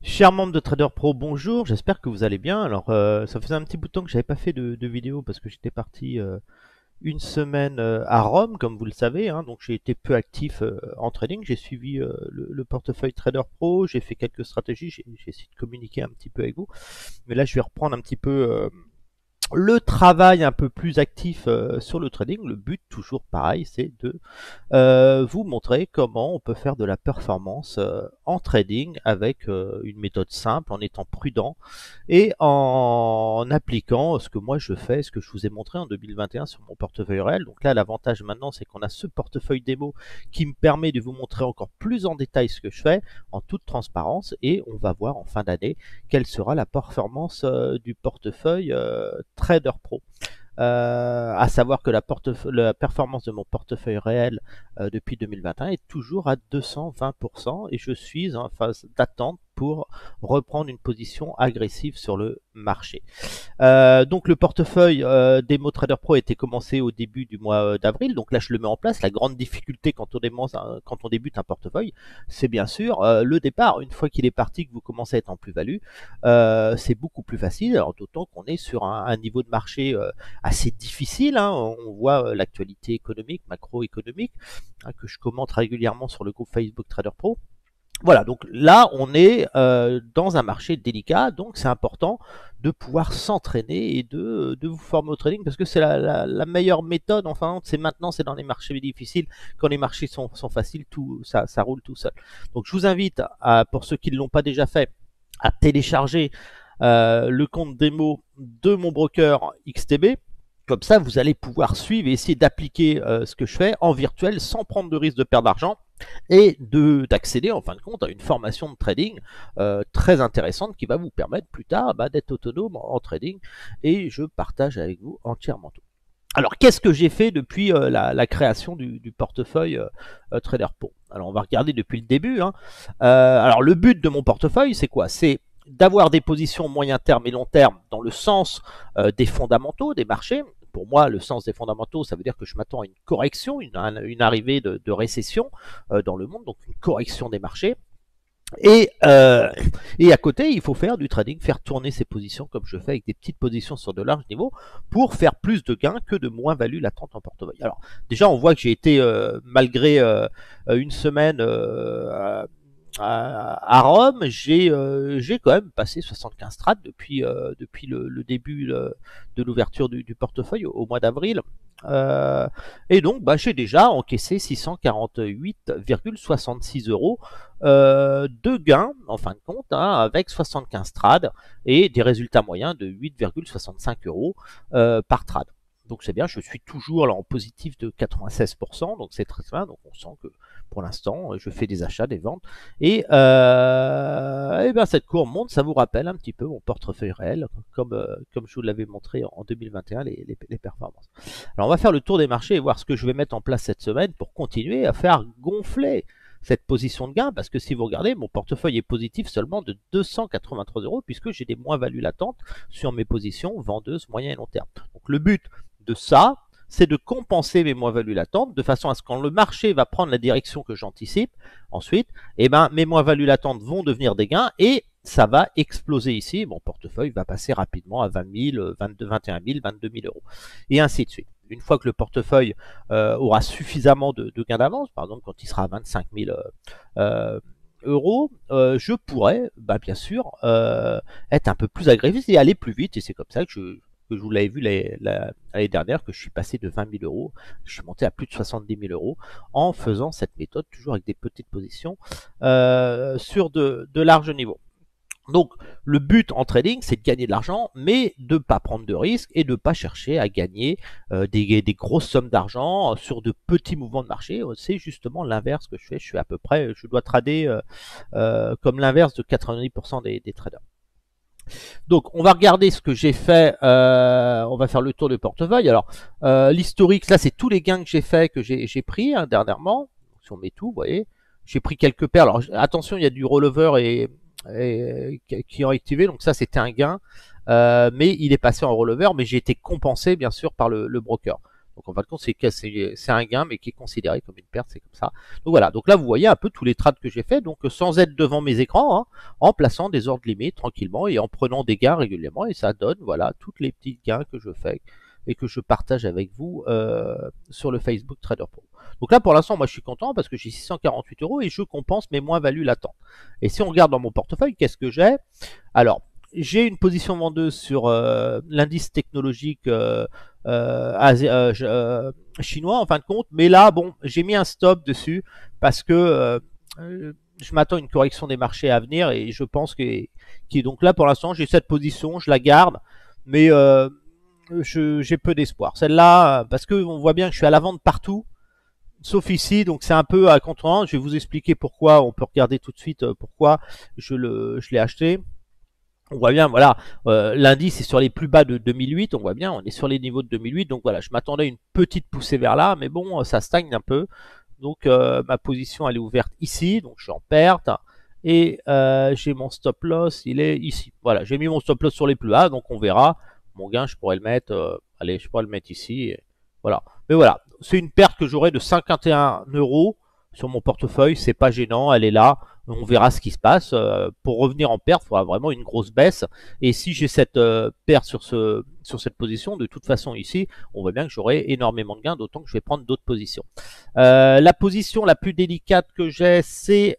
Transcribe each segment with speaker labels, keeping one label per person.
Speaker 1: Chers membres de Trader Pro, bonjour, j'espère que vous allez bien. Alors, ça faisait un petit bout de temps que j'avais pas fait de vidéo parce que j'étais parti une semaine à Rome, comme vous le savez, hein, donc j'ai été peu actif en trading. J'ai suivi le portefeuille Trader Pro, j'ai fait quelques stratégies, j'ai essayé de communiquer un petit peu avec vous. Mais là, je vais reprendre un petit peu le travail un peu plus actif sur le trading. Le but, toujours pareil, c'est de vous montrer comment on peut faire de la performance en trading avec une méthode simple, en étant prudent et en appliquant ce que moi je fais, ce que je vous ai montré en 2021 sur mon portefeuille réel. Donc là, l'avantage maintenant, c'est qu'on a ce portefeuille démo qui me permet de vous montrer encore plus en détail ce que je fais en toute transparence, et on va voir en fin d'année quelle sera la performance du portefeuille Trader Pro. À savoir que la performance de mon portefeuille réel depuis 2021 est toujours à 220%, et je suis en phase d'attente pour reprendre une position agressive sur le marché. Donc le portefeuille Demo Trader Pro a été commencé au début du mois d'avril, donc là je le mets en place. La grande difficulté quand on débute un portefeuille, c'est bien sûr le départ. Une fois qu'il est parti, que vous commencez à être en plus-value, c'est beaucoup plus facile, alors d'autant qu'on est sur un niveau de marché assez difficile, hein. On voit l'actualité économique, macroéconomique, hein, que je commente régulièrement sur le groupe Facebook Trader Pro. Voilà, donc là, on est dans un marché délicat, donc c'est important de pouvoir s'entraîner et de vous former au trading, parce que c'est la meilleure méthode. Enfin, c'est maintenant, c'est dans les marchés difficiles. Quand les marchés sont faciles, tout ça roule tout seul. Donc je vous invite, pour ceux qui ne l'ont pas déjà fait, à télécharger le compte démo de mon broker XTB. Comme ça, vous allez pouvoir suivre et essayer d'appliquer ce que je fais en virtuel sans prendre de risque de perdre d'argent, et d'accéder en fin de compte à une formation de trading très intéressante qui va vous permettre plus tard d'être autonome en trading, et je partage avec vous entièrement tout. Alors, qu'est-ce que j'ai fait depuis la création du portefeuille Trader Pro? Alors, on va regarder depuis le début, hein. Alors, le but de mon portefeuille, c'est quoi? C'est d'avoir des positions moyen terme et long terme dans le sens des fondamentaux des marchés. Pour moi, le sens des fondamentaux, ça veut dire que je m'attends à une correction, une arrivée de récession dans le monde, donc une correction des marchés. Et à côté, il faut faire du trading, faire tourner ses positions comme je fais avec des petites positions sur de larges niveaux pour faire plus de gains que de moins-value latente en portefeuille. Alors déjà, on voit que j'ai été, malgré une semaine à Rome, j'ai quand même passé 75 trades depuis le début de l'ouverture du portefeuille au mois d'avril. Et donc, j'ai déjà encaissé 648,66 euros de gains, en fin de compte, hein, avec 75 trades et des résultats moyens de 8,65 euros par trade. Donc c'est bien, je suis toujours là en positif de 96%, donc c'est très bien. Donc on sent que pour l'instant, je fais des achats, des ventes, et cette courbe monte. Ça vous rappelle un petit peu mon portefeuille réel, comme je vous l'avais montré en 2021, les performances. Alors on va faire le tour des marchés et voir ce que je vais mettre en place cette semaine pour continuer à faire gonfler cette position de gain, parce que si vous regardez, mon portefeuille est positif seulement de 283 euros, puisque j'ai des moins-values latentes sur mes positions vendeuses moyen et long terme. Donc le but de ça, c'est de compenser mes moins-values latentes, de façon à ce que quand le marché va prendre la direction que j'anticipe, ensuite, mes moins-values latentes vont devenir des gains, et ça va exploser ici. Mon portefeuille va passer rapidement à 20 000, 22, 21 000, 22 000 euros, et ainsi de suite. Une fois que le portefeuille aura suffisamment de gains d'avance, par exemple quand il sera à 25 000 euros, je pourrais bien sûr être un peu plus agressif et aller plus vite, et c'est comme ça que je vous l'avais vu l'année dernière, que je suis passé de 20 000 euros, je suis monté à plus de 70 000 euros en faisant cette méthode, toujours avec des petites positions sur de larges niveaux. Donc le but en trading, c'est de gagner de l'argent, mais de ne pas prendre de risques et de ne pas chercher à gagner des grosses sommes d'argent sur de petits mouvements de marché. C'est justement l'inverse que je fais. Je dois trader comme l'inverse de 90% des traders. Donc on va regarder ce que j'ai fait, on va faire le tour du portefeuille. Alors l'historique, là c'est tous les gains que j'ai fait, que j'ai pris dernièrement. Si on met tout, vous voyez, j'ai pris quelques paires. Alors attention, il y a du rollover qui ont activé, donc ça c'était un gain, mais il est passé en rollover, mais j'ai été compensé bien sûr par le broker. Donc en fin de compte, c'est un gain, mais qui est considéré comme une perte, c'est comme ça. Donc voilà, donc là vous voyez un peu tous les trades que j'ai fait, donc sans être devant mes écrans, hein, en plaçant des ordres limites tranquillement et en prenant des gains régulièrement, et ça donne voilà toutes les petits gains que je fais et que je partage avec vous sur le Facebook Trader Pro. Donc là pour l'instant moi je suis content parce que j'ai 648 € et je compense mes moins-values latentes. Et si on regarde dans mon portefeuille, qu'est-ce que j'ai? Alors j'ai une position vendeuse sur l'indice technologique chinois en fin de compte, mais là bon j'ai mis un stop dessus parce que je m'attends à une correction des marchés à venir et je pense donc là pour l'instant j'ai cette position, je la garde, mais j'ai peu d'espoir. Celle-là, parce que on voit bien que je suis à la vente partout, sauf ici, donc c'est un peu à contre-temps. Je vais vous expliquer pourquoi. On peut regarder tout de suite pourquoi je l'ai acheté. On voit bien, voilà, l'indice est sur les plus bas de 2008. On voit bien, on est sur les niveaux de 2008. Donc voilà, je m'attendais à une petite poussée vers là, mais bon, ça stagne un peu. Donc ma position elle est ouverte ici, donc je suis en perte. Et j'ai mon stop loss, il est ici. Voilà, j'ai mis mon stop loss sur les plus bas, donc on verra. Mon gain, je pourrais le mettre, allez, je pourrais le mettre ici. Et voilà. Mais voilà, c'est une perte que j'aurai de 51 € sur mon portefeuille. C'est pas gênant, elle est là. On verra ce qui se passe. Pour revenir en perte, il faudra vraiment une grosse baisse. Et si j'ai cette perte sur cette position, de toute façon ici, on voit bien que j'aurai énormément de gains, d'autant que je vais prendre d'autres positions. La position la plus délicate que j'ai, c'est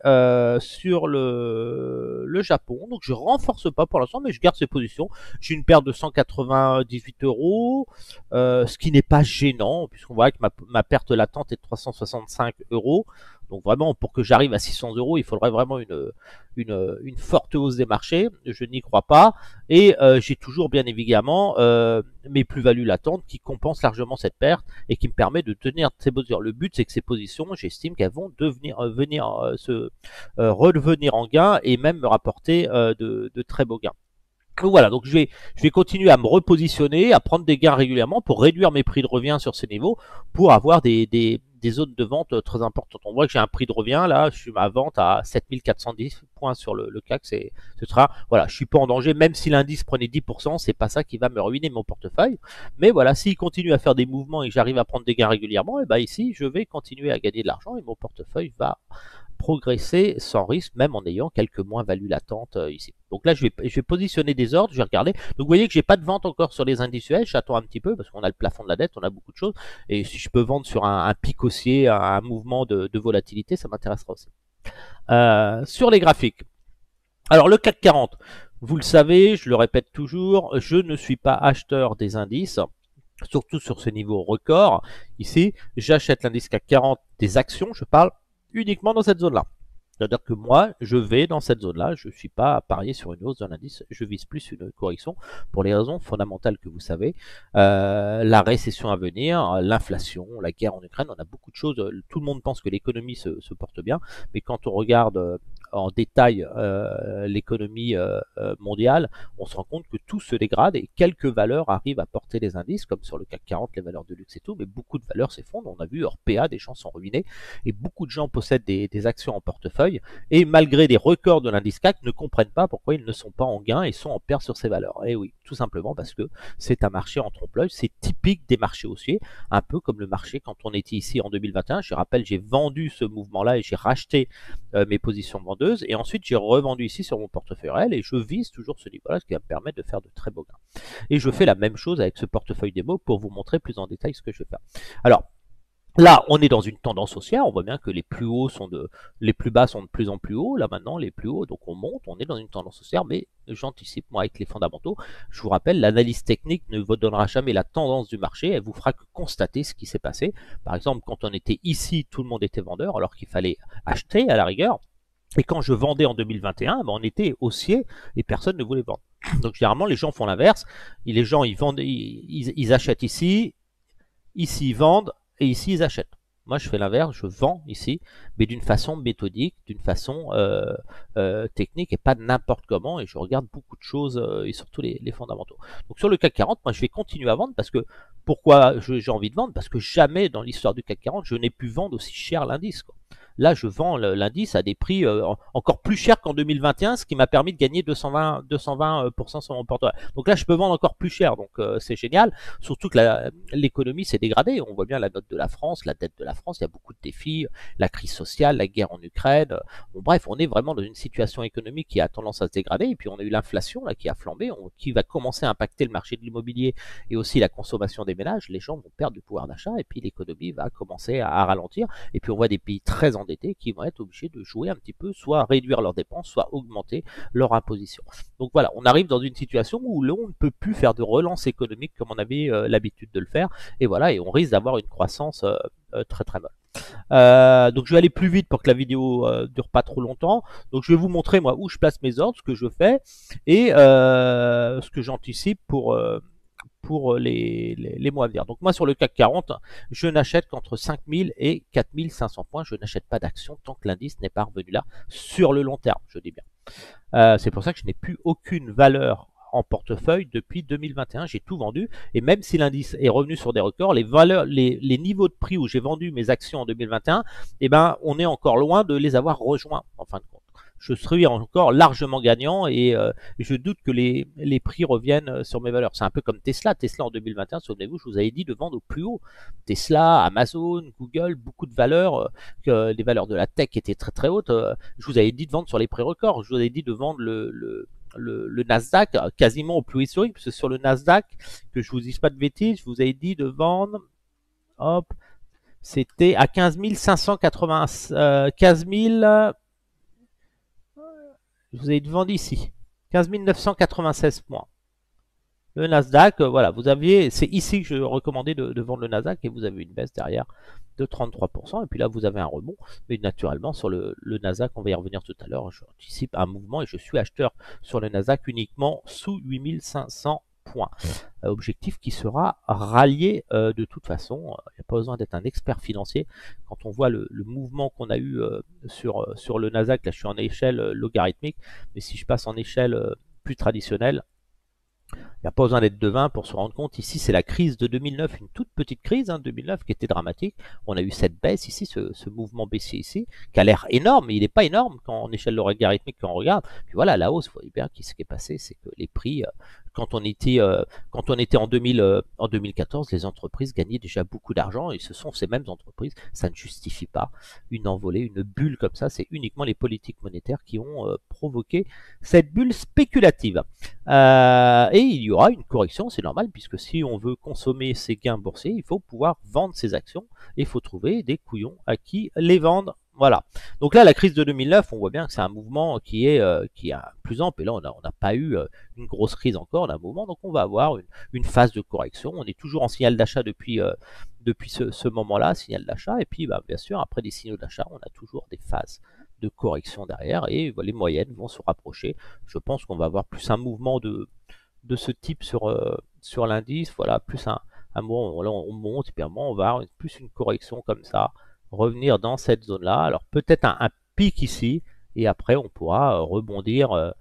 Speaker 1: sur le Japon. Donc je renforce pas pour l'instant, mais je garde ces positions. J'ai une perte de 198 €, ce qui n'est pas gênant, puisqu'on voit que ma perte latente est de 365 €. Donc vraiment, pour que j'arrive à 600 €, il faudrait vraiment une forte hausse des marchés. Je n'y crois pas. Et j'ai toujours bien évidemment mes plus-values latentes qui compensent largement cette perte et qui me permet de tenir ces positions. Le but, c'est que ces positions, j'estime qu'elles vont redevenir en gain et même me rapporter de très beaux gains. Donc voilà, donc je vais continuer à me repositionner, à prendre des gains régulièrement pour réduire mes prix de revient sur ces niveaux, pour avoir des zones de vente très importantes. On voit que j'ai un prix de revient, là, je suis à vente à 7410 points sur le CAC, c'est très rare. Voilà, je suis pas en danger, même si l'indice prenait 10%, c'est pas ça qui va me ruiner mon portefeuille. Mais voilà, s'il continue à faire des mouvements et que j'arrive à prendre des gains régulièrement, et ben ici, je vais continuer à gagner de l'argent et mon portefeuille va progresser sans risque, même en ayant quelques moins-values latentes ici. Donc là, je vais positionner des ordres, je vais regarder. Donc vous voyez que j'ai pas de vente encore sur les indices US, j'attends un petit peu parce qu'on a le plafond de la dette, on a beaucoup de choses. Et si je peux vendre sur un pic haussier, un mouvement de volatilité, ça m'intéressera aussi. Sur les graphiques. Alors le CAC 40, vous le savez, je le répète toujours, je ne suis pas acheteur des indices. Surtout sur ce niveau record. Ici, j'achète l'indice CAC 40 des actions, je parle uniquement dans cette zone-là. C'est-à-dire que moi, je vais dans cette zone-là, je ne suis pas à parier sur une hausse d'un indice, je vise plus une correction pour les raisons fondamentales que vous savez. La récession à venir, l'inflation, la guerre en Ukraine, on a beaucoup de choses. Tout le monde pense que l'économie se porte bien, mais quand on regarde en détail l'économie mondiale, on se rend compte que tout se dégrade et quelques valeurs arrivent à porter les indices, comme sur le CAC 40, les valeurs de luxe et tout, mais beaucoup de valeurs s'effondrent. On a vu Orpea, des gens sont ruinés et beaucoup de gens possèdent des actions en portefeuille et malgré des records de l'indice CAC ne comprennent pas pourquoi ils ne sont pas en gain et sont en perte sur ces valeurs. Et oui, tout simplement parce que c'est un marché en trompe-l'œil, c'est typique des marchés haussiers, un peu comme le marché quand on était ici en 2021. Je rappelle, j'ai vendu ce mouvement-là et j'ai racheté mes positions vendeuses et ensuite j'ai revendu ici sur mon portefeuille réel et je vise toujours ce niveau-là, ce qui va me permettre de faire de très beaux gains. Et je fais la même chose avec ce portefeuille démo pour vous montrer plus en détail ce que je vais faire. Alors, là, on est dans une tendance haussière. On voit bien que les plus bas sont de plus en plus hauts. Là, maintenant, les plus hauts, donc on monte. On est dans une tendance haussière, mais j'anticipe, moi, avec les fondamentaux. Je vous rappelle, l'analyse technique ne vous donnera jamais la tendance du marché. Elle vous fera que constater ce qui s'est passé. Par exemple, quand on était ici, tout le monde était vendeur, alors qu'il fallait acheter à la rigueur. Et quand je vendais en 2021, ben, on était haussier et personne ne voulait vendre. Donc, généralement, les gens font l'inverse. Les gens, ils vendent, ils achètent ici ils vendent, et ici ils achètent. Moi je fais l'inverse, je vends ici, mais d'une façon méthodique, d'une façon technique et pas n'importe comment, et je regarde beaucoup de choses et surtout les fondamentaux. Donc sur le CAC 40, moi je vais continuer à vendre parce que, pourquoi j'ai envie de vendre? Parce que jamais dans l'histoire du CAC 40 je n'ai pu vendre aussi cher l'indice. Là, je vends l'indice à des prix encore plus chers qu'en 2021, ce qui m'a permis de gagner 220% sur mon portefeuille. Donc là, je peux vendre encore plus cher, donc c'est génial. Surtout que l'économie s'est dégradée. On voit bien la note de la France, la dette de la France, il y a beaucoup de défis, la crise sociale, la guerre en Ukraine. Bon, bref, on est vraiment dans une situation économique qui a tendance à se dégrader. Et puis on a eu l'inflation là qui a flambé, qui va commencer à impacter le marché de l'immobilier et aussi la consommation des ménages. Les gens vont perdre du pouvoir d'achat et puis l'économie va commencer à ralentir. Et puis on voit des pays très endettés qui vont être obligés de jouer un petit peu, soit réduire leurs dépenses, soit augmenter leur imposition. Donc voilà, on arrive dans une situation où l'on ne peut plus faire de relance économique comme on avait l'habitude de le faire. Et voilà, et on risque d'avoir une croissance très très molle. Donc je vais aller plus vite pour que la vidéo dure pas trop longtemps. Donc je vais vous montrer moi où je place mes ordres, ce que je fais et ce que j'anticipe pour les mois à venir. Donc moi sur le CAC 40, je n'achète qu'entre 5000 et 4500 points. Je n'achète pas d'actions tant que l'indice n'est pas revenu là sur le long terme, je dis bien. C'est pour ça que je n'ai plus aucune valeur en portefeuille depuis 2021. J'ai tout vendu et même si l'indice est revenu sur des records, les niveaux de prix où j'ai vendu mes actions en 2021, eh ben, on est encore loin de les avoir rejoints en fin de compte. Je serai encore largement gagnant et je doute que les prix reviennent sur mes valeurs. C'est un peu comme Tesla. Tesla en 2021, souvenez-vous, je vous avais dit de vendre au plus haut. Tesla, Amazon, Google, beaucoup de valeurs, les valeurs de la tech étaient très très hautes. Je vous avais dit de vendre sur les prix records. Je vous avais dit de vendre le Nasdaq quasiment au plus historique, parce que sur le Nasdaq, que je vous dise pas de bêtises, je vous avais dit de vendre, hop, c'était à 15 580, 15 000, je vous ai vendu ici, 15 996 points. Le Nasdaq, voilà, vous aviez, c'est ici que je recommandais de vendre le Nasdaq et vous avez une baisse derrière de 33%. Et puis là, vous avez un rebond. Mais naturellement, sur le Nasdaq, on va y revenir tout à l'heure. J'anticipe un mouvement et je suis acheteur sur le Nasdaq uniquement sous 8500 points. Objectif qui sera rallié de toute façon. Il n'y a pas besoin d'être un expert financier. Quand on voit le mouvement qu'on a eu sur le Nasdaq, là je suis en échelle logarithmique, mais si je passe en échelle plus traditionnelle, il n'y a pas besoin d'être devin pour se rendre compte. Ici, c'est la crise de 2009, une toute petite crise, 2009, qui était dramatique. On a eu cette baisse ici, ce mouvement baissier ici, qui a l'air énorme, mais il n'est pas énorme quand en échelle logarithmique, quand on regarde. Puis voilà, la hausse, vous voyez bien ce qui est passé, c'est que les prix, quand on était en 2014, les entreprises gagnaient déjà beaucoup d'argent et ce sont ces mêmes entreprises. Ça ne justifie pas une envolée, une bulle comme ça. C'est uniquement les politiques monétaires qui ont provoqué cette bulle spéculative. Et il y aura une correction, c'est normal, puisque si on veut consommer ses gains boursiers, il faut pouvoir vendre ses actions et il faut trouver des couillons à qui les vendre. Voilà. Donc là, la crise de 2009, on voit bien que c'est un mouvement qui est plus ample. Et là, on n'a pas eu une grosse crise encore, on a un mouvement. Donc on va avoir une phase de correction. On est toujours en signal d'achat depuis ce moment-là, signal d'achat. Et puis, bien sûr, après des signaux d'achat, on a toujours des phases de correction derrière. Et les moyennes vont se rapprocher. Je pense qu'on va avoir plus un mouvement de ce type sur l'indice. Voilà, plus un moment, là, on monte. Et puis à un moment, on va avoir plus une correction comme ça, revenir dans cette zone là. Alors peut-être un pic ici et après on pourra rebondir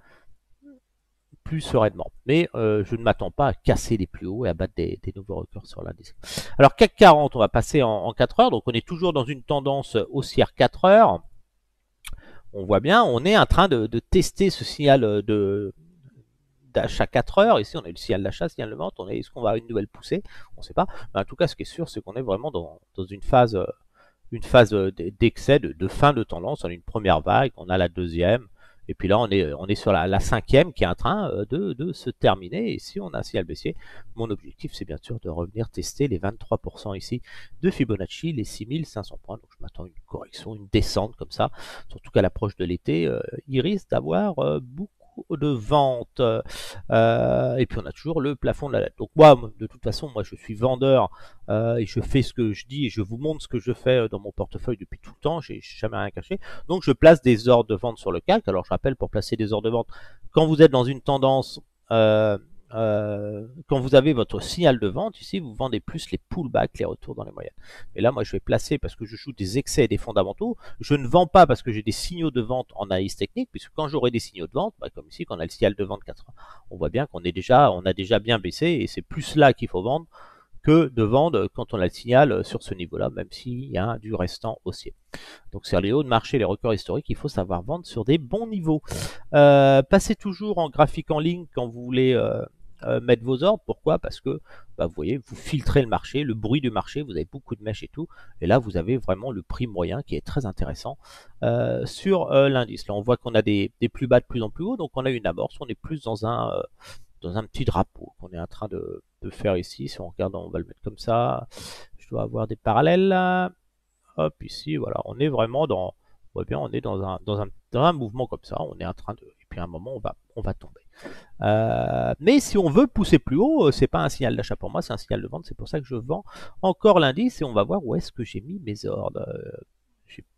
Speaker 1: plus sereinement, mais je ne m'attends pas à casser les plus hauts et à battre des nouveaux records sur l'indice. Alors CAC 40, on va passer en 4 heures, donc on est toujours dans une tendance haussière 4 heures. On voit bien, on est en train de tester ce signal d'achat 4 heures. Ici, on a eu le signal d'achat, signal de vente. Est-ce qu'on va avoir une nouvelle poussée? On ne sait pas. Mais en tout cas, ce qui est sûr, c'est qu'on est vraiment dans une phase d'excès, de fin de tendance. On a une première vague, on a la deuxième. Et puis là, on est sur la cinquième qui est en train de se terminer. Et si on a un signal baissier, mon objectif, c'est bien sûr de revenir tester les 23% ici de Fibonacci, les 6500 points. Donc, je m'attends à une correction, une descente comme ça. Surtout qu'à l'approche de l'été, il risque d'avoir beaucoup de ventes. Et puis, on a toujours le plafond de la dette. Donc, moi, de toute façon, moi, je suis vendeur et je fais ce que je dis et je vous montre ce que je fais dans mon portefeuille depuis tout le temps. J'ai jamais rien caché. Donc, je place des ordres de vente sur le CAC. Alors, je rappelle, pour placer des ordres de vente, quand vous êtes dans une tendance, quand vous avez votre signal de vente, ici, vous vendez plus les pullbacks, les retours dans les moyennes. Et là, moi, je vais placer parce que je joue des excès et des fondamentaux. Je ne vends pas parce que j'ai des signaux de vente en analyse technique, puisque quand j'aurai des signaux de vente, comme ici, quand on a le signal de vente 4 heures, on voit bien qu'on a déjà bien baissé et c'est plus là qu'il faut vendre que de vendre quand on a le signal sur ce niveau-là, même s'il y a du restant haussier. Donc sur les hauts de marché, les records historiques, il faut savoir vendre sur des bons niveaux. Passez toujours en graphique en ligne quand vous voulez mettre vos ordres. Pourquoi? Parce que vous voyez, vous filtrez le marché, le bruit du marché, vous avez beaucoup de mèches et tout. Et là, vous avez vraiment le prix moyen qui est très intéressant sur l'indice. Là, on voit qu'on a des plus bas de plus en plus haut, donc on a une amorce. On est plus dans un petit drapeau qu'on est en train de faire ici. Si on regarde, on va le mettre comme ça. Je dois avoir des parallèles là. Hop, ici, voilà, on est vraiment dans, on voit bien, on est dans un mouvement comme ça, on est en train de, et puis à un moment, on va tomber. Mais si on veut pousser plus haut, c'est pas un signal d'achat pour moi, c'est un signal de vente, c'est pour ça que je vends encore l'indice et on va voir où est-ce que j'ai mis mes ordres.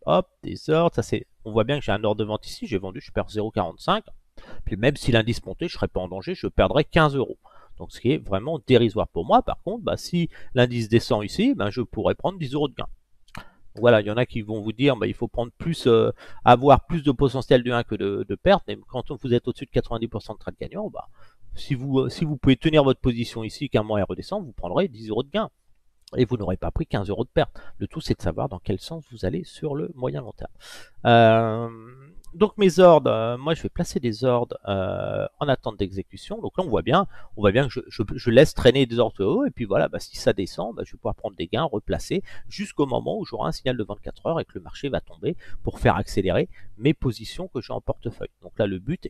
Speaker 1: Hop, des ordres, ça c'est, on voit bien que j'ai un ordre de vente ici, j'ai vendu, je perds 0,45, puis même si l'indice montait, je serais pas en danger, je perdrais 15 euros. Donc ce qui est vraiment dérisoire pour moi. Par contre, si l'indice descend ici, je pourrais prendre 10 euros de gain. Voilà, il y en a qui vont vous dire il faut prendre plus, avoir plus de potentiel de 1 que de perte. Mais quand vous êtes au-dessus de 90% de trade gagnant, si vous pouvez tenir votre position ici, qu'un mois redescend, vous prendrez 10 euros de gain. Et vous n'aurez pas pris 15 euros de perte. Le tout, c'est de savoir dans quel sens vous allez sur le moyen long terme. Donc mes ordres, moi je vais placer des ordres en attente d'exécution. Donc là on voit bien que je laisse traîner des ordres haut et puis voilà, si ça descend, je vais pouvoir prendre des gains, replacer jusqu'au moment où j'aurai un signal de 24 heures et que le marché va tomber pour faire accélérer mes positions que j'ai en portefeuille. Donc là le but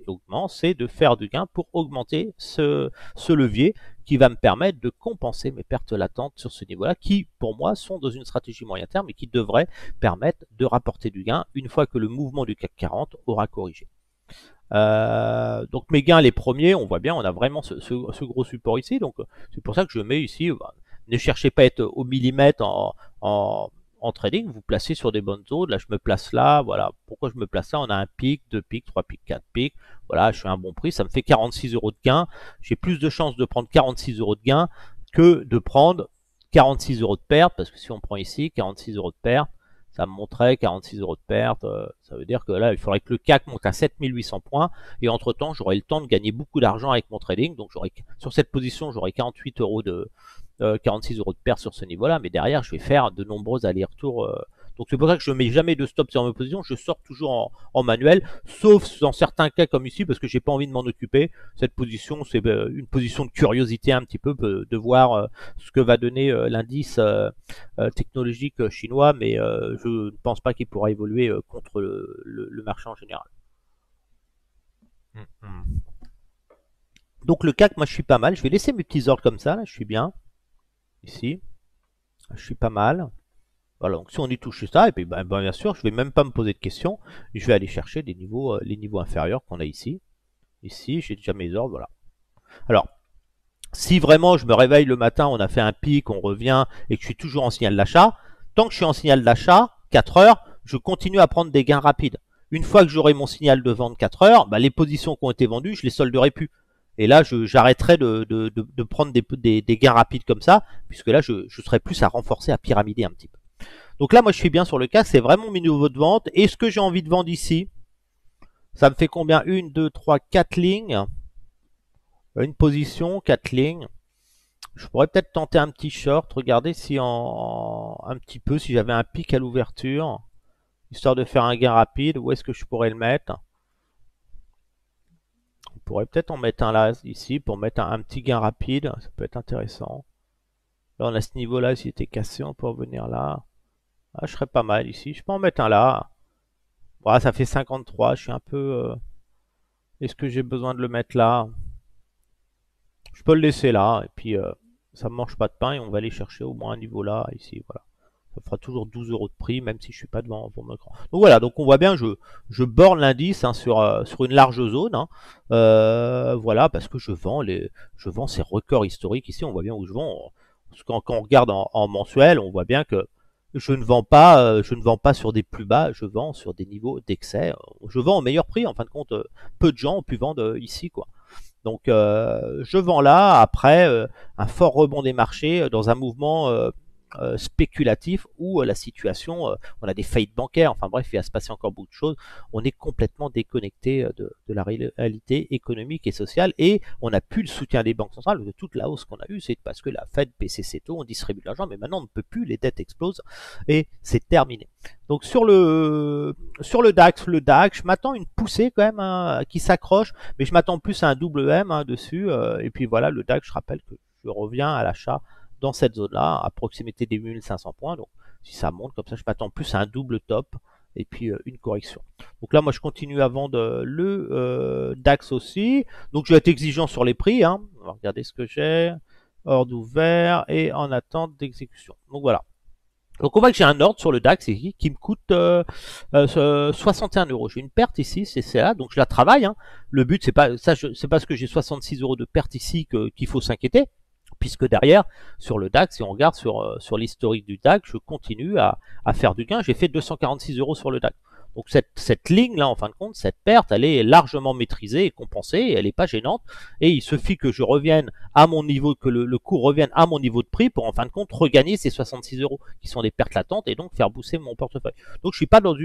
Speaker 1: c'est de faire du gain pour augmenter ce levier qui va me permettre de compenser mes pertes latentes sur ce niveau-là, qui pour moi sont dans une stratégie moyen terme et qui devraient permettre de rapporter du gain une fois que le mouvement du CAC 40 aura corrigé. Donc mes gains les premiers, on voit bien, on a vraiment ce gros support ici, donc c'est pour ça que je mets ici, ne cherchez pas à être au millimètre en trading, vous placez sur des bonnes zones. Là je me place là, voilà. Pourquoi je me place là? On a un pic, 2 pics, 3 pics, 4 pics, voilà, je fais un bon prix, ça me fait 46 euros de gain. J'ai plus de chances de prendre 46 euros de gain que de prendre 46 euros de perte, parce que si on prend ici 46 euros de perte, ça me montrait 46 euros de perte, ça veut dire que là il faudrait que le CAC monte à 7800 points, et entre temps j'aurai le temps de gagner beaucoup d'argent avec mon trading. Donc sur cette position j'aurai 48 euros 46 euros de perte sur ce niveau là, mais derrière je vais faire de nombreux allers-retours. Donc c'est pour ça que je ne mets jamais de stop sur mes positions, je sors toujours en manuel, sauf dans certains cas comme ici, parce que j'ai pas envie de m'en occuper. Cette position, c'est une position de curiosité un petit peu, de voir ce que va donner l'indice technologique chinois, mais je ne pense pas qu'il pourra évoluer contre le marché en général. Donc le CAC, moi je suis pas mal, je vais laisser mes petits ordres comme ça, là, je suis bien, ici, je suis pas mal. Voilà, donc si on y touche ça, et puis bien sûr, je vais même pas me poser de questions, je vais aller chercher des niveaux, les niveaux inférieurs qu'on a ici. Ici, j'ai déjà mes ordres, voilà. Alors, si vraiment je me réveille le matin, on a fait un pic, on revient, et que je suis toujours en signal d'achat, tant que je suis en signal d'achat, 4 heures, je continue à prendre des gains rapides. Une fois que j'aurai mon signal de vente 4 heures, les positions qui ont été vendues, je les solderai plus. Et là, j'arrêterai de prendre des gains rapides comme ça, puisque là, je serai plus à renforcer, à pyramider un petit peu. Donc là, moi, je suis bien sur le CAC, c'est vraiment mes niveaux de vente. Et ce que j'ai envie de vendre ici, ça me fait combien? 1, 2, 3, 4 lignes. Une position, 4 lignes. Je pourrais peut-être tenter un petit short, regarder si un petit peu, si j'avais un pic à l'ouverture, histoire de faire un gain rapide, où est-ce que je pourrais le mettre? On pourrait peut-être en mettre un là, ici, pour mettre un petit gain rapide, ça peut être intéressant. Là, on a ce niveau-là, s'il était cassé, on peut revenir là. Ah, je serais pas mal ici, je peux en mettre un là. Voilà, ça fait 53, je suis un peu... Est-ce que j'ai besoin de le mettre là? Je peux le laisser là, et puis ça ne mange pas de pain, et on va aller chercher au moins un niveau là, ici, voilà. Ça fera toujours 12 euros de prix, même si je suis pas devant mon écran. Donc voilà, donc on voit bien, je borne l'indice sur une large zone. Voilà, parce que je vends ces records historiques ici, on voit bien où je vends. Quand on regarde en mensuel, on voit bien que je ne vends pas sur des plus bas, je vends sur des niveaux d'excès. Je vends au meilleur prix, en fin de compte, peu de gens ont pu vendre ici, quoi. Donc je vends là, après un fort rebond des marchés dans un mouvement spéculatif où la situation, on a des faillites bancaires, enfin bref, il va se passer encore beaucoup de choses. On est complètement déconnecté de la réalité économique et sociale et on n'a plus le soutien des banques centrales. De toute la hausse qu'on a eue, c'est parce que la Fed baissait ses taux, on distribue de l'argent, mais maintenant on ne peut plus, les dettes explosent et c'est terminé. Donc sur le DAX, je m'attends une poussée quand même hein, qui s'accroche, mais je m'attends plus à un double M hein, dessus. Et puis voilà, le DAX, je rappelle que je reviens à l'achat dans cette zone-là, à proximité des 1500 points. Donc si ça monte comme ça, je m'attends plus à un double top et puis une correction. Donc là, moi, je continue à vendre le DAX aussi. Donc je vais être exigeant sur les prix. Hein. On va regarder ce que j'ai. Ordre ouvert et en attente d'exécution. Donc voilà. Donc on voit que j'ai un ordre sur le DAX ici qui me coûte 61 euros. J'ai une perte ici, c'est là, donc je la travaille. Hein. Le but, c'est pas ça, c'est parce que j'ai 66 euros de perte ici qu'il faut s'inquiéter, puisque derrière, sur le DAX, si on regarde sur l'historique du DAX, je continue à faire du gain. J'ai fait 246 euros sur le DAX. Donc cette ligne-là, en fin de compte, cette perte, elle est largement maîtrisée et compensée, et elle n'est pas gênante. Et il suffit que je revienne à mon niveau, que le cours revienne à mon niveau de prix pour, en fin de compte, regagner ces 66 euros, qui sont des pertes latentes, et donc faire booster mon portefeuille. Donc je suis pas dans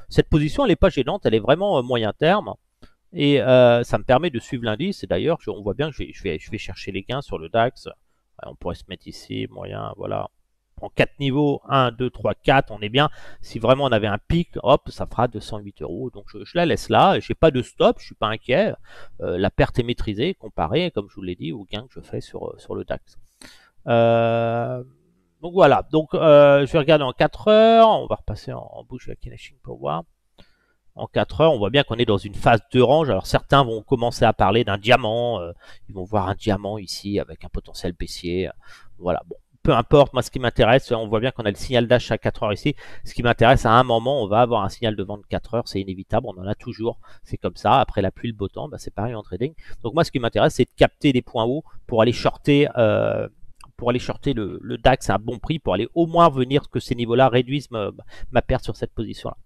Speaker 1: cette position, elle n'est pas gênante, elle est vraiment moyen terme. Et ça me permet de suivre l'indice. Et d'ailleurs, on voit bien que je vais chercher les gains sur le DAX. On pourrait se mettre ici, moyen, voilà. En 4 niveaux, 1, 2, 3, 4, on est bien. Si vraiment on avait un pic, hop, ça fera 208 euros. Donc je la laisse là. Je n'ai pas de stop, je ne suis pas inquiet. La perte est maîtrisée comparée, comme je vous l'ai dit, au gain que je fais sur le DAX. Donc voilà. Donc je vais regarder en 4 heures. On va repasser en bouche avec Kineshing pour voir. En 4 heures, on voit bien qu'on est dans une phase de range. Alors certains vont commencer à parler d'un diamant. Ils vont voir un diamant ici avec un potentiel baissier. Voilà, bon, peu importe. Moi, ce qui m'intéresse, on voit bien qu'on a le signal d'achat à 4 heures ici. Ce qui m'intéresse, à un moment, on va avoir un signal de vente 4 heures. C'est inévitable, on en a toujours. C'est comme ça. Après la pluie, le beau temps, bah, c'est pareil en trading. Donc moi, ce qui m'intéresse, c'est de capter des points hauts pour aller shorter... le DAX à un bon prix, pour aller au moins venir que ces niveaux-là réduisent ma perte sur cette position-là.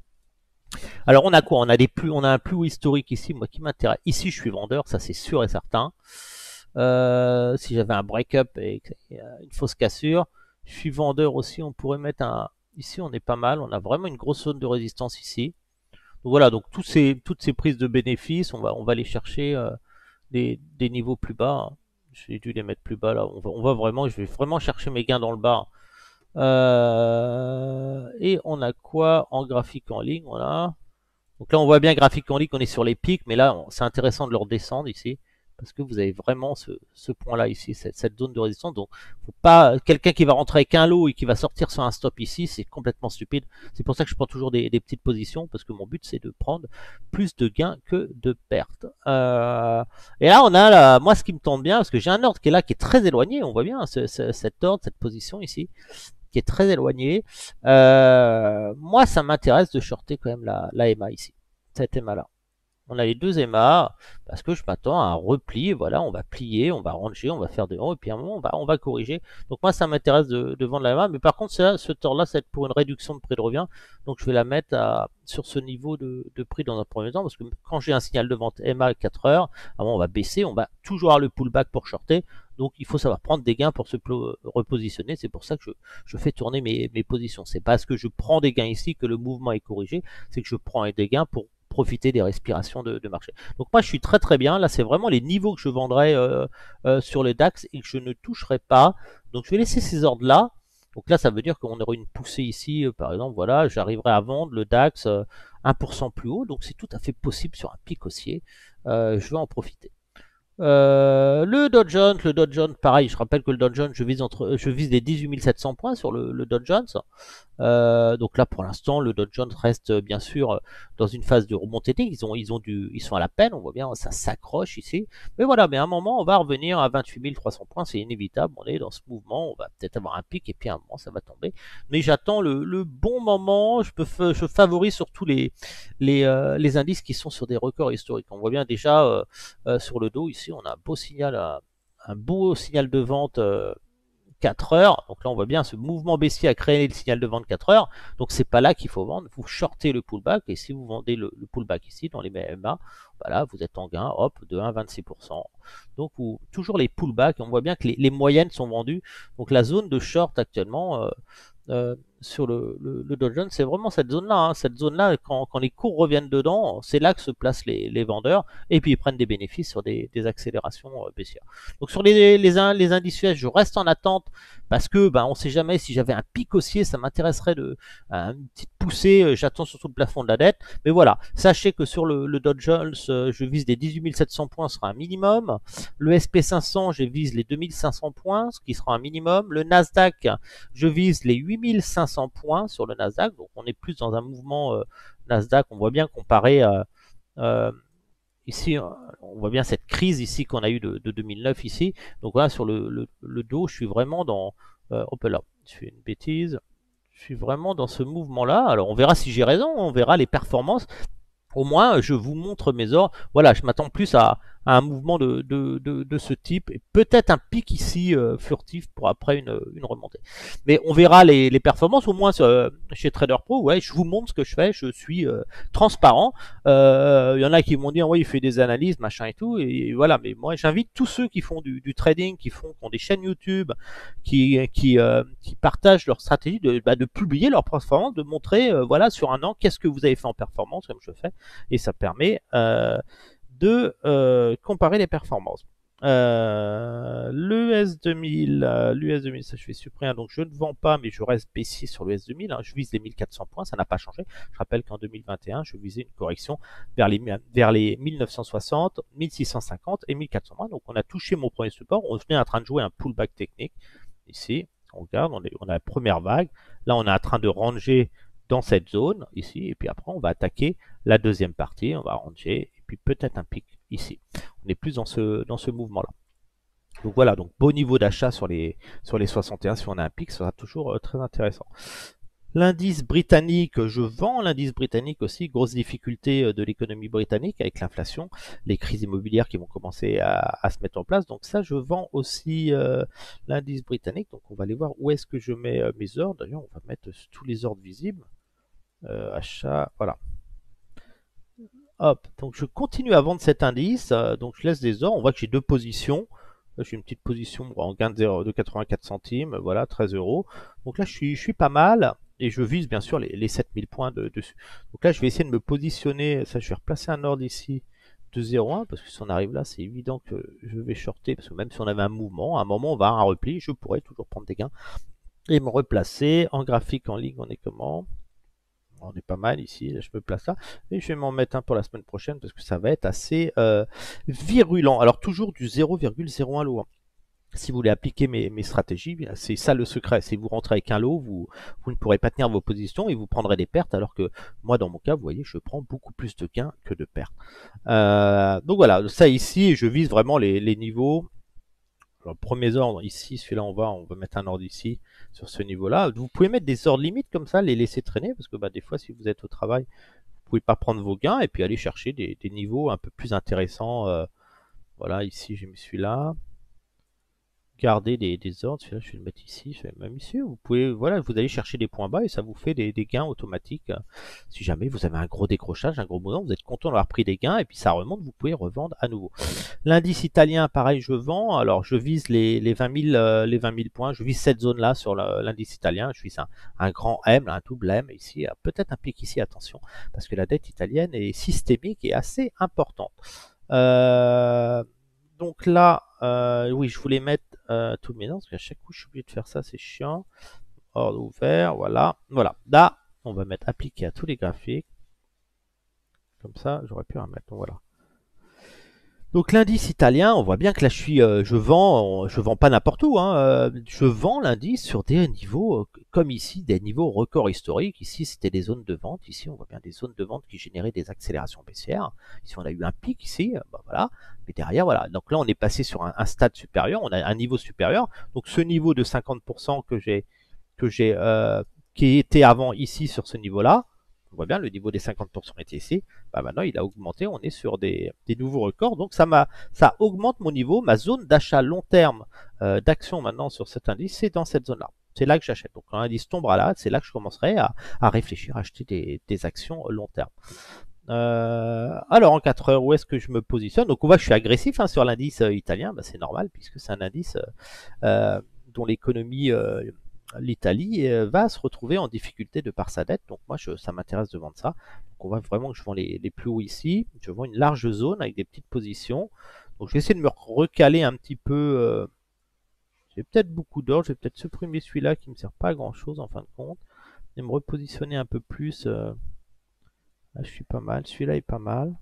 Speaker 1: Alors on a quoi? On a un plus haut historique ici, moi qui m'intéresse. Ici je suis vendeur, ça c'est sûr et certain. Si j'avais un break-up et une fausse cassure, je suis vendeur aussi. On pourrait mettre un... Ici on est pas mal, on a vraiment une grosse zone de résistance ici. Donc voilà, donc toutes ces prises de bénéfices, on va aller chercher des niveaux plus bas. J'ai dû les mettre plus bas là. Je vais vraiment chercher mes gains dans le bas. Et on a quoi en graphique en ligne? Voilà. Donc là, on voit bien graphique en ligne qu'on est sur les pics, mais là, c'est intéressant de le redescendre ici, parce que vous avez vraiment ce point-là ici, cette zone de résistance. Donc, faut pas quelqu'un qui va rentrer avec un lot et qui va sortir sur un stop ici, c'est complètement stupide. C'est pour ça que je prends toujours des petites positions, parce que mon but, c'est de prendre plus de gains que de pertes. Et là, on a moi, ce qui me tente bien, parce que j'ai un ordre qui est là, qui est très éloigné. On voit bien cet ordre, cette position ici, qui est très éloigné. Moi, ça m'intéresse de shorter quand même la EMA ici, cette EMA là. On a les deux EMA parce que je m'attends à un repli. Voilà, on va plier, on va ranger, on va faire des hauts et puis à un moment on va corriger. Donc moi, ça m'intéresse de vendre la EMA, mais par contre, ce tort là, c'est pour une réduction de prix de revient. Donc je vais la mettre sur ce niveau de prix dans un premier temps, parce que quand j'ai un signal de vente EMA à 4 heures, à un moment on va baisser, on va toujours avoir le pullback pour shorter. Donc il faut savoir prendre des gains pour se repositionner. C'est pour ça que je fais tourner mes positions. C'est parce que je prends des gains ici que le mouvement est corrigé. C'est que je prends des gains pour profiter des respirations de marché. Donc moi je suis très très bien. Là c'est vraiment les niveaux que je vendrai sur le DAX et que je ne toucherai pas. Donc je vais laisser ces ordres là. Donc là ça veut dire qu'on aurait une poussée ici. Par exemple, voilà, j'arriverai à vendre le DAX 1% plus haut. Donc c'est tout à fait possible sur un pic haussier. Je vais en profiter. Le Dow Jones, pareil, je rappelle que le Dow Jones, je vise les 18 700 points sur le Dow Jones. Donc là, pour l'instant, le Dow Jones reste bien sûr dans une phase de remontée. Ils sont à la peine, on voit bien, ça s'accroche ici. Mais voilà, mais à un moment, on va revenir à 28 300 points, c'est inévitable. On est dans ce mouvement, on va peut-être avoir un pic et puis à un moment, ça va tomber. Mais j'attends le bon moment. Je favorise surtout les indices qui sont sur des records historiques. On voit bien déjà sur le dos ici, on a un beau signal de vente 4 heures. Donc là, on voit bien ce mouvement baissier a créé le signal de vente 4 heures. Donc c'est pas là qu'il faut vendre. Vous shortez le pullback et si vous vendez le pullback ici dans les MMA, voilà, vous êtes en gain, hop, de 1,26%. Donc toujours les pullbacks. On voit bien que les moyennes sont vendues. Donc la zone de short actuellement. Sur le Dow Jones, c'est vraiment cette zone-là. Hein. Cette zone-là, quand les cours reviennent dedans, c'est là que se placent les vendeurs et puis ils prennent des bénéfices sur des accélérations baissières. Donc sur les indices US, je reste en attente parce que on ne sait jamais si j'avais un pic haussier, ça m'intéresserait de une petite poussée. J'attends surtout le plafond de la dette. Mais voilà, sachez que sur le Dow Jones, je vise des 18 700 points, ce sera un minimum. Le SP500, je vise les 2500 points, ce qui sera un minimum. Le Nasdaq, je vise les 8500 points sur le Nasdaq, donc on est plus dans un mouvement Nasdaq, on voit bien comparé ici, on voit bien cette crise ici qu'on a eu de 2009 ici, donc voilà, sur le dos, je suis vraiment dans, hop là, je fais une bêtise, je suis vraiment dans ce mouvement-là, alors on verra si j'ai raison, on verra les performances, au moins je vous montre mes ordres, voilà, je m'attends plus à un mouvement de ce type, et peut-être un pic ici furtif pour après une remontée. Mais on verra les performances, au moins chez Trader Pro, ouais, je vous montre ce que je fais, je suis transparent. Il y en a qui m'ont dit, oui, il fait des analyses, machin et tout, et voilà, mais moi j'invite tous ceux qui font du trading, qui ont des chaînes YouTube, qui partagent leur stratégie, de publier leurs performances, de montrer, voilà, sur un an, qu'est-ce que vous avez fait en performance, comme je fais, et ça permet de comparer les performances. L'US 2000, l'US 2000, ça je fais supprimer, donc je ne vends pas, mais je reste baissier sur l'US 2000. Hein, je vise les 1400 points, ça n'a pas changé. Je rappelle qu'en 2021, je visais une correction vers les 1960, 1650 et 1400 points. Donc on a touché mon premier support. On est en train de jouer un pullback technique. Ici, on regarde, on a la première vague. Là, on est en train de ranger dans cette zone ici, et puis après, on va attaquer la deuxième partie. On va ranger puis peut-être un pic ici. On est plus dans ce mouvement-là. Donc voilà, donc beau niveau d'achat sur les 61. Si on a un pic, ce sera toujours très intéressant. L'indice britannique, je vends l'indice britannique aussi. Grosse difficulté de l'économie britannique avec l'inflation, les crises immobilières qui vont commencer à se mettre en place. Donc ça, je vends aussi l'indice britannique. Donc on va aller voir où est-ce que je mets mes ordres. D'ailleurs, on va mettre tous les ordres visibles. Achat, voilà. Hop, donc je continue à vendre cet indice, donc je laisse des ordres, on voit que j'ai deux positions, là j'ai une petite position en gain de 84 centimes, voilà, 13 euros, donc là je suis pas mal, et je vise bien sûr les 7000 points dessus. Donc là je vais essayer de me positionner, ça je vais replacer un ordre ici de 0,1, parce que si on arrive là c'est évident que je vais shorter, parce que même si on avait un mouvement, à un moment on va avoir un repli, je pourrais toujours prendre des gains, et me replacer en graphique en ligne, on est comment ? On est pas mal ici, là, je me place là. Et je vais m'en mettre un pour la semaine prochaine parce que ça va être assez virulent. Alors toujours du 0,01 lot. Hein. Si vous voulez appliquer mes stratégies, c'est ça le secret. Si vous rentrez avec un lot, vous ne pourrez pas tenir vos positions et vous prendrez des pertes. Alors que moi, dans mon cas, vous voyez, je prends beaucoup plus de gains que de pertes. Donc voilà, ça ici, je vise vraiment les niveaux. Alors, premier ordre ici, celui-là on va mettre un ordre ici sur ce niveau-là. Vous pouvez mettre des ordres limites comme ça, les laisser traîner parce que des fois si vous êtes au travail, vous pouvez pas prendre vos gains et puis aller chercher des niveaux un peu plus intéressants. Voilà, ici j'ai mis celui-là. Garder des ordres, celui-là je vais le mettre ici, je vais même ici. Vous pouvez, voilà, vous allez chercher des points bas et ça vous fait des gains automatiques. Si jamais vous avez un gros décrochage, un gros mouvement, vous êtes content d'avoir pris des gains et puis ça remonte, vous pouvez revendre à nouveau. L'indice italien, pareil, je vends. Alors je vise les 20 000 points. Je vise cette zone-là sur l'indice italien. Je vise un grand M, un double M ici. Peut-être un pic ici, attention, parce que la dette italienne est systémique et assez importante. Donc là, oui, je voulais mettre tous mes noms, parce qu'à chaque coup, je suis obligé de faire ça, c'est chiant. Ordre ouvert, voilà. Voilà. Là, on va mettre appliqué à tous les graphiques. Comme ça, j'aurais pu en mettre. Donc voilà. Donc l'indice italien, on voit bien que là je vends pas n'importe où, hein, je vends l'indice sur des niveaux comme ici, des niveaux records historiques. Ici c'était des zones de vente, ici on voit bien des zones de vente qui généraient des accélérations baissières. Ici on a eu un pic ici, voilà, mais derrière voilà. Donc là on est passé sur un stade supérieur, on a un niveau supérieur. Donc ce niveau de 50% qui était avant ici sur ce niveau-là. On voit bien, le niveau des 50% était ici. Bah maintenant, il a augmenté. On est sur des nouveaux records. Donc, ça augmente mon niveau. Ma zone d'achat long terme d'action maintenant sur cet indice, c'est dans cette zone-là. C'est là que j'achète. Donc, quand l'indice tombera là, c'est là que je commencerai à réfléchir, à acheter des actions long terme. Alors, en 4 heures, où est-ce que je me positionne? Donc, on voit que je suis agressif sur l'indice italien. Bah, c'est normal, puisque c'est un indice dont l'économie l'Italie va se retrouver en difficulté de par sa dette. Donc moi, ça m'intéresse de vendre ça. Donc on voit vraiment que je vends les plus hauts ici. Je vends une large zone avec des petites positions. Donc je vais essayer de me recaler un petit peu. J'ai peut-être beaucoup d'or. Je vais peut-être supprimer celui-là qui ne me sert pas à grand-chose en fin de compte. Et me repositionner un peu plus. Là, je suis pas mal. Celui-là est pas mal.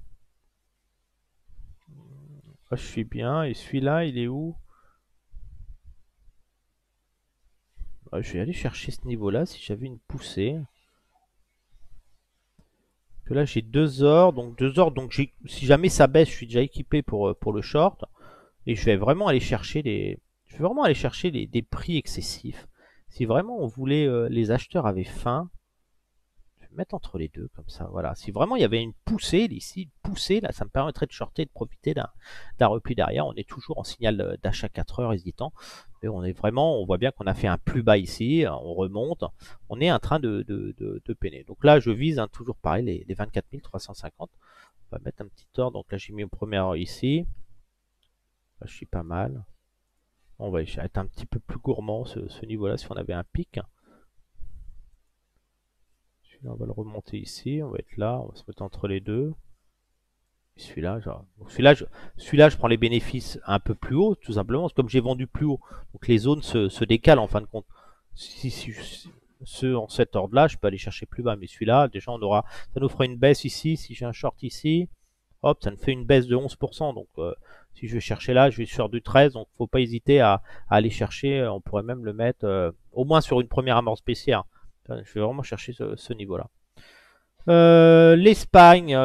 Speaker 1: Là, je suis bien. Et celui-là, il est où? Je vais aller chercher ce niveau-là si j'avais une poussée. Que là j'ai 2 ors, donc si jamais ça baisse, je suis déjà équipé pour le short. Et je vais vraiment aller chercher des prix excessifs. Si vraiment on voulait, les acheteurs avaient faim, je vais mettre entre les deux comme ça. Voilà. Si vraiment il y avait une poussée ici, une poussée là, ça me permettrait de shorter et de profiter d'un repli derrière. On est toujours en signal d'achat 4 heures hésitant. Et on voit bien qu'on a fait un plus bas ici, on remonte, on est en train de peiner. Donc là, je vise toujours pareil les 24 350. On va mettre un petit ordre. Donc là, j'ai mis au premier heure ici. Là, je suis pas mal. On va être un petit peu plus gourmand ce niveau-là si on avait un pic. Celui-là, on va le remonter ici. On va être là. On va se mettre entre les deux. Celui-là, je prends les bénéfices un peu plus haut, tout simplement, comme j'ai vendu plus haut. Donc les zones se décalent en fin de compte. Si ceux en cet ordre-là, je peux aller chercher plus bas. Mais celui-là, déjà, ça nous fera une baisse ici. Si j'ai un short ici, hop, ça me fait une baisse de 11%. Donc si je vais chercher là, je vais sur du 13. Donc faut pas hésiter à aller chercher. On pourrait même le mettre au moins sur une première amorce baissière. Je vais vraiment chercher ce niveau-là. L'Espagne,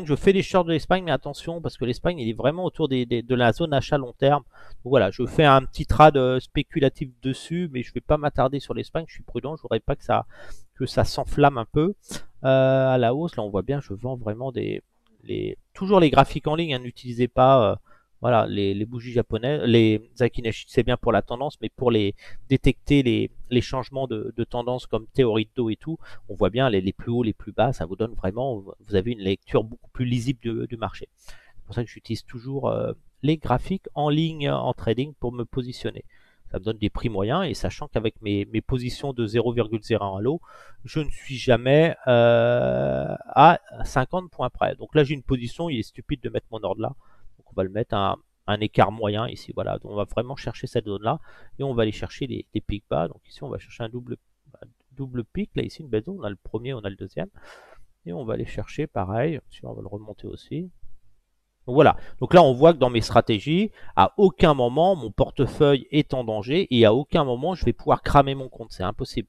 Speaker 1: je fais des shorts de l'Espagne, mais attention parce que l'Espagne il est vraiment autour de la zone achat long terme. Donc voilà, je fais un petit trade spéculatif dessus, mais je vais pas m'attarder sur l'Espagne. Je suis prudent, je voudrais pas que ça s'enflamme un peu à la hausse. Là, on voit bien, je vends vraiment toujours les graphiques en ligne. N'utilisez pas voilà les bougies japonaises, les Akineshi, c'est bien pour la tendance, mais pour détecter les changements de tendance comme théorie de dos et tout. On voit bien les plus hauts, les plus bas, ça vous donne vraiment, vous avez une lecture beaucoup plus lisible du marché. C'est pour ça que j'utilise toujours les graphiques en ligne en trading pour me positionner. Ça me donne des prix moyens et sachant qu'avec mes positions de 0,01 à l'eau, je ne suis jamais à 50 points près. Donc là j'ai une position, il est stupide de mettre mon ordre là. Donc on va le mettre à un écart moyen ici. Voilà, donc on va vraiment chercher cette zone là et on va aller chercher des pics bas. Donc ici on va chercher un double pic. Là, ici, une belle zone. On a le premier, on a le deuxième. Et on va aller chercher pareil. On va le remonter aussi. Donc voilà. Donc là, on voit que dans mes stratégies, à aucun moment, mon portefeuille est en danger et à aucun moment, je vais pouvoir cramer mon compte. C'est impossible.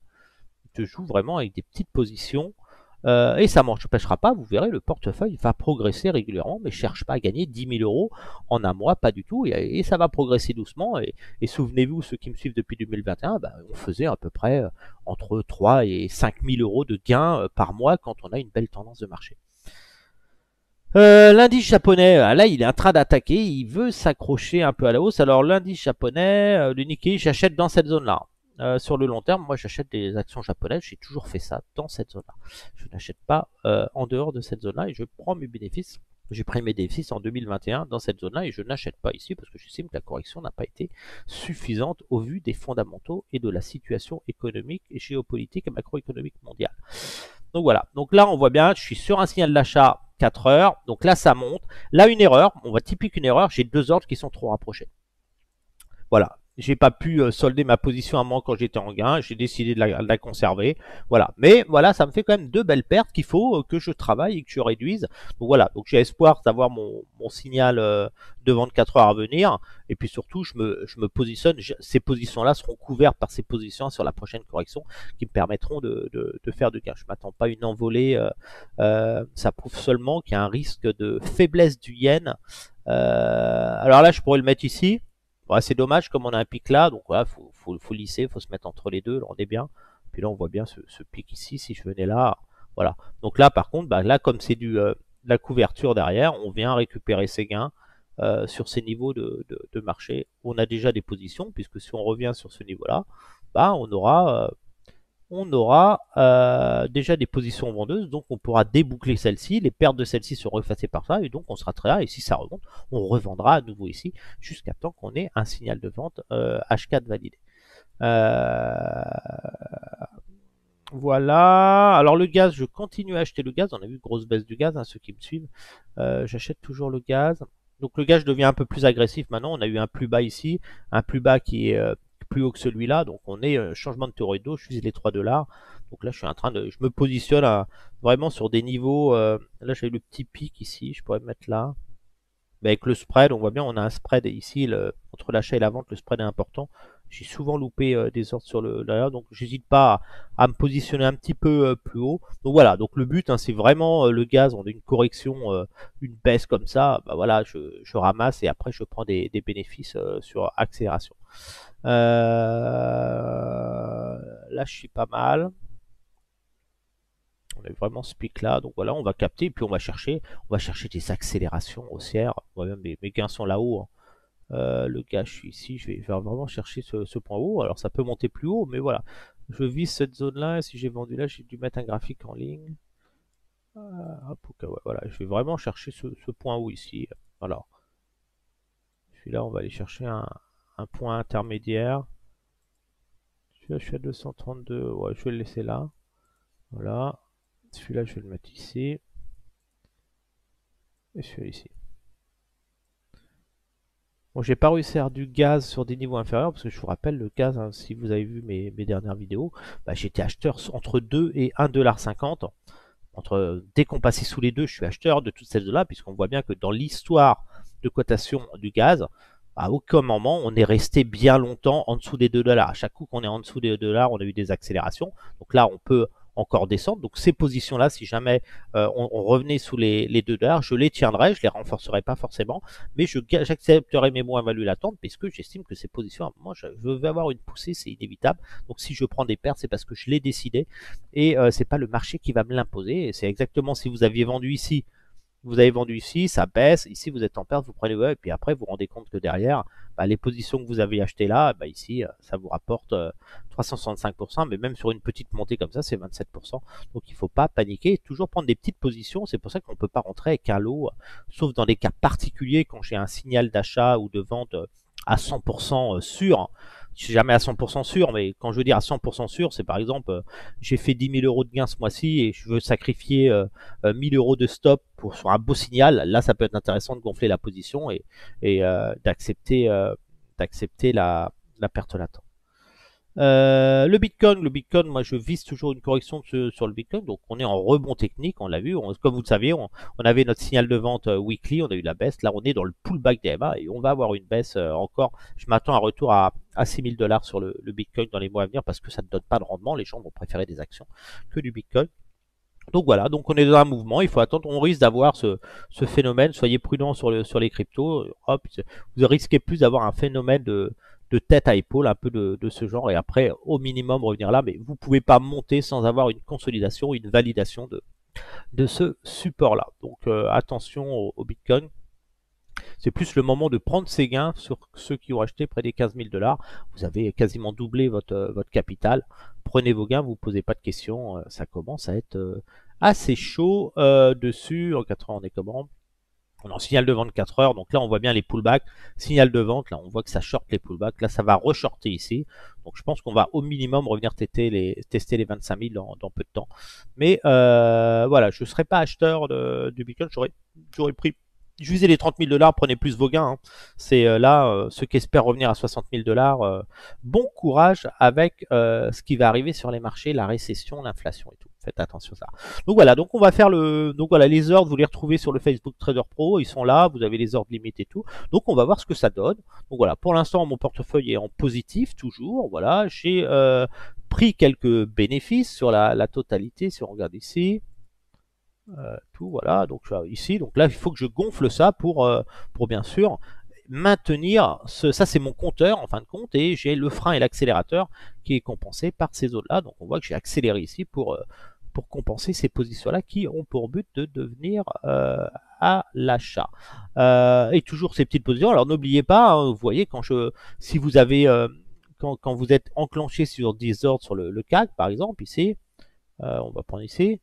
Speaker 1: Je joue vraiment avec des petites positions. Et ça ne m'empêchera pas, vous verrez, le portefeuille va progresser régulièrement, mais je ne cherche pas à gagner 10 000 euros en un mois, pas du tout, et ça va progresser doucement. Et souvenez-vous, ceux qui me suivent depuis 2021, bah, on faisait à peu près entre 3 et 5 000 euros de gains par mois quand on a une belle tendance de marché. L'indice japonais, là il est en train d'attaquer, il veut s'accrocher un peu à la hausse. Alors l'indice japonais, le Nikkei, j'achète dans cette zone-là. Sur le long terme, moi j'achète des actions japonaises, j'ai toujours fait ça dans cette zone-là. Je n'achète pas en dehors de cette zone-là et je prends mes bénéfices. J'ai pris mes bénéfices en 2021 dans cette zone-là et je n'achète pas ici parce que j'estime que la correction n'a pas été suffisante au vu des fondamentaux et de la situation économique et géopolitique et macroéconomique mondiale. Donc voilà, donc là on voit bien, je suis sur un signal d'achat 4 heures, donc là ça monte. Là une erreur, on voit typique une erreur, j'ai 2 ordres qui sont trop rapprochés. Voilà, j'ai pas pu solder ma position à moi quand j'étais en gain, j'ai décidé de la conserver. Voilà, mais voilà, ça me fait quand même 2 belles pertes qu'il faut que je travaille et que je réduise. Donc voilà, donc j'ai espoir d'avoir mon signal de vente 4 heures à venir. Et puis surtout, je me positionne, ces positions-là seront couvertes par ces positions sur la prochaine correction qui me permettront de faire du gain. Je m'attends pas à une envolée, ça prouve seulement qu'il y a un risque de faiblesse du yen. Alors là, je pourrais le mettre ici. Bon, c'est dommage comme on a un pic là, donc voilà, faut lisser, faut se mettre entre les deux, là on est bien. Puis là on voit bien ce pic ici, si je venais là, Voilà. Donc là, par contre, bah, là, comme c'est la couverture derrière, on vient récupérer ses gains sur ces niveaux de marché. On a déjà des positions, puisque si on revient sur ce niveau-là, bah, on aura déjà des positions vendeuses, donc on pourra déboucler celles-ci, les pertes de celles-ci seront effacées par ça, et donc on sera très là, et si ça remonte, on revendra à nouveau ici, jusqu'à temps qu'on ait un signal de vente H4 validé. Voilà, alors le gaz, je continue à acheter le gaz, on a vu grosse baisse du gaz, hein, ceux qui me suivent, j'achète toujours le gaz. Donc le gaz devient un peu plus agressif maintenant, on a eu un plus bas ici, un plus bas qui est plus haut que celui-là, donc on est changement de théorie d'eau, je vise les 3 dollars. Donc là je suis en train de, je me positionne vraiment sur des niveaux, là j'ai le petit pic ici, je pourrais me mettre là. Mais avec le spread, on voit bien, on a un spread ici, entre l'achat et la vente, le spread est important. J'ai souvent loupé des ordres sur là, donc j'hésite pas à me positionner un petit peu plus haut. Donc voilà, donc le but, hein, c'est vraiment le gaz, on a une correction, une baisse comme ça, bah voilà, je ramasse et après je prends des bénéfices sur accélération. Là, je suis pas mal. On a vraiment ce pic là, donc voilà, on va capter et puis on va chercher des accélérations haussières. Moi-même mes gains sont là-haut, hein. Le gars, je suis ici, je vais vraiment chercher ce point haut. Alors ça peut monter plus haut, mais voilà, je vise cette zone là, et si j'ai vendu là, j'ai dû mettre un graphique en ligne. Hop, okay, ouais, voilà, je vais vraiment chercher ce point haut ici. Voilà, celui-là, on va aller chercher un point intermédiaire. Celui-là, je suis à 232, ouais, je vais le laisser là. Voilà, celui-là, je vais le mettre ici. Et celui-là ici. Bon, j'ai pas réussi à faire du gaz sur des niveaux inférieurs, parce que je vous rappelle, le gaz, hein, si vous avez vu mes dernières vidéos, bah, j'étais acheteur entre 2 et 1,50 $. Dès qu'on passait sous les deux, je suis acheteur de toutes celles-là, puisqu'on voit bien que dans l'histoire de cotation du gaz, à aucun moment on est resté bien longtemps en dessous des 2 $. À chaque coup qu'on est en dessous des 2 $, on a eu des accélérations. Donc là, on peut encore descendre. Donc ces positions-là, si jamais on revenait sous les 2 $, je les tiendrais, je les renforcerai pas forcément, mais j'accepterai mes moins-values latentes, puisque j'estime que ces positions, à un moment, je vais avoir une poussée, c'est inévitable. Donc si je prends des pertes, c'est parce que je l'ai décidé, et c'est pas le marché qui va me l'imposer. Et c'est exactement si vous aviez vendu ici, vous avez vendu ici, ça baisse, ici vous êtes en perte, vous prenez et puis après vous vous rendez compte que derrière, bah, les positions que vous avez achetées là, bah, ici ça vous rapporte 365%, mais même sur une petite montée comme ça, c'est 27%. Donc il ne faut pas paniquer, toujours prendre des petites positions, c'est pour ça qu'on ne peut pas rentrer avec un lot, sauf dans des cas particuliers, quand j'ai un signal d'achat ou de vente à 100% sûr. Je suis jamais à 100% sûr, mais quand je veux dire à 100% sûr, c'est par exemple, j'ai fait 10 000 euros de gains ce mois-ci et je veux sacrifier 1000 euros de stop sur un beau signal. Là, ça peut être intéressant de gonfler la position et d'accepter la perte latente. Le Bitcoin, moi je vise toujours une correction sur le Bitcoin, donc on est en rebond technique, on l'a vu, comme vous le saviez, on avait notre signal de vente weekly, on a eu la baisse, là on est dans le pullback des MA et on va avoir une baisse encore, je m'attends à un retour à 6 000 $ sur le Bitcoin dans les mois à venir, parce que ça ne donne pas de rendement, les gens vont préférer des actions que du Bitcoin. Donc voilà, donc on est dans un mouvement, il faut attendre, on risque d'avoir ce phénomène, soyez prudents sur les cryptos, hop, vous risquez plus d'avoir un phénomène de tête à épaule, un peu de ce genre, et après au minimum revenir là, mais vous ne pouvez pas monter sans avoir une consolidation, une validation de ce support là. Donc attention au Bitcoin. C'est plus le moment de prendre ses gains sur ceux qui ont acheté près des 15 000 $. Vous avez quasiment doublé votre capital. Prenez vos gains, vous ne posez pas de questions. Ça commence à être assez chaud dessus. En 4 heures, on est comment? On est en signal de vente 4 heures. Donc là, on voit bien les pullbacks. Signal de vente, là, on voit que ça short les pullbacks. Là, ça va re-shorter ici. Donc je pense qu'on va au minimum revenir tester les 25 000 dans peu de temps. Mais voilà, je ne serais pas acheteur du Bitcoin. J'aurais pris, je visais les 30 000 $, prenez plus vos gains, hein. C'est là, ceux qui espèrent revenir à 60 000 $, bon courage avec ce qui va arriver sur les marchés, la récession, l'inflation et tout. Faites attention à ça. Donc voilà, donc on va faire donc voilà, les ordres, vous les retrouvez sur le Facebook Trader Pro, ils sont là, vous avez les ordres limites et tout. Donc on va voir ce que ça donne. Donc voilà, pour l'instant, mon portefeuille est en positif toujours. Voilà, j'ai pris quelques bénéfices sur la totalité, si on regarde ici. Tout voilà, donc ici, donc là il faut que je gonfle ça pour bien sûr maintenir ça, c'est mon compteur en fin de compte, et j'ai le frein et l'accélérateur qui est compensé par ces zones là. Donc on voit que j'ai accéléré ici pour pour compenser ces positions-là qui ont pour but de devenir à l'achat. Et toujours ces petites positions. Alors n'oubliez pas, hein, vous voyez, si vous avez, quand vous êtes enclenché sur 10 ordres sur le CAC, par exemple, ici, on va prendre ici.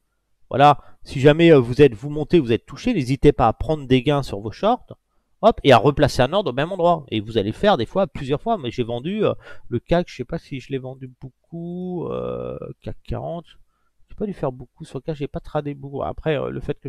Speaker 1: Voilà, si jamais vous montez, vous êtes touché, n'hésitez pas à prendre des gains sur vos shorts, hop, et à replacer un ordre au même endroit. Et vous allez faire des fois, plusieurs fois. Mais j'ai vendu le CAC, je sais pas si je l'ai vendu beaucoup, CAC 40. J'ai pas dû faire beaucoup sur le CAC, j'ai pas tradé beaucoup. Après, le fait que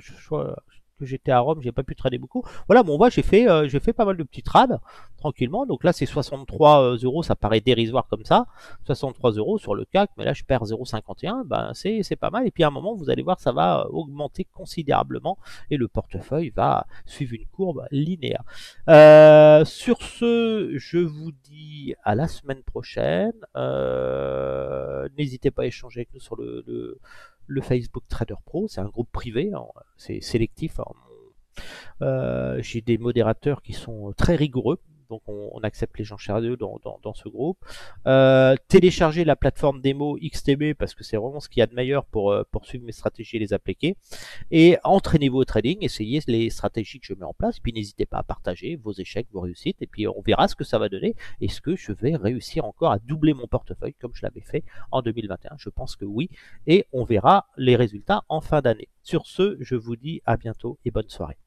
Speaker 1: j'étais à Rome, j'ai pas pu trader beaucoup. Voilà, bon, moi j'ai fait pas mal de petits trades tranquillement. Donc là, c'est 63 euros, ça paraît dérisoire comme ça. 63 euros sur le CAC, mais là je perds 0,51, ben c'est pas mal. Et puis à un moment, vous allez voir, ça va augmenter considérablement et le portefeuille va suivre une courbe linéaire. Sur ce, je vous dis à la semaine prochaine. N'hésitez pas à échanger avec nous sur le Facebook Trader Pro. C'est un groupe privé, hein, c'est sélectif, hein. J'ai des modérateurs qui sont très rigoureux. Donc on accepte les gens sérieux dans ce groupe. Téléchargez la plateforme démo XTB parce que c'est vraiment ce qu'il y a de meilleur pour suivre mes stratégies et les appliquer. Et entraînez-vous au trading, essayez les stratégies que je mets en place. Et puis n'hésitez pas à partager vos échecs, vos réussites. Et puis on verra ce que ça va donner. Est-ce que je vais réussir encore à doubler mon portefeuille comme je l'avais fait en 2021? Je pense que oui. Et on verra les résultats en fin d'année. Sur ce, je vous dis à bientôt et bonne soirée.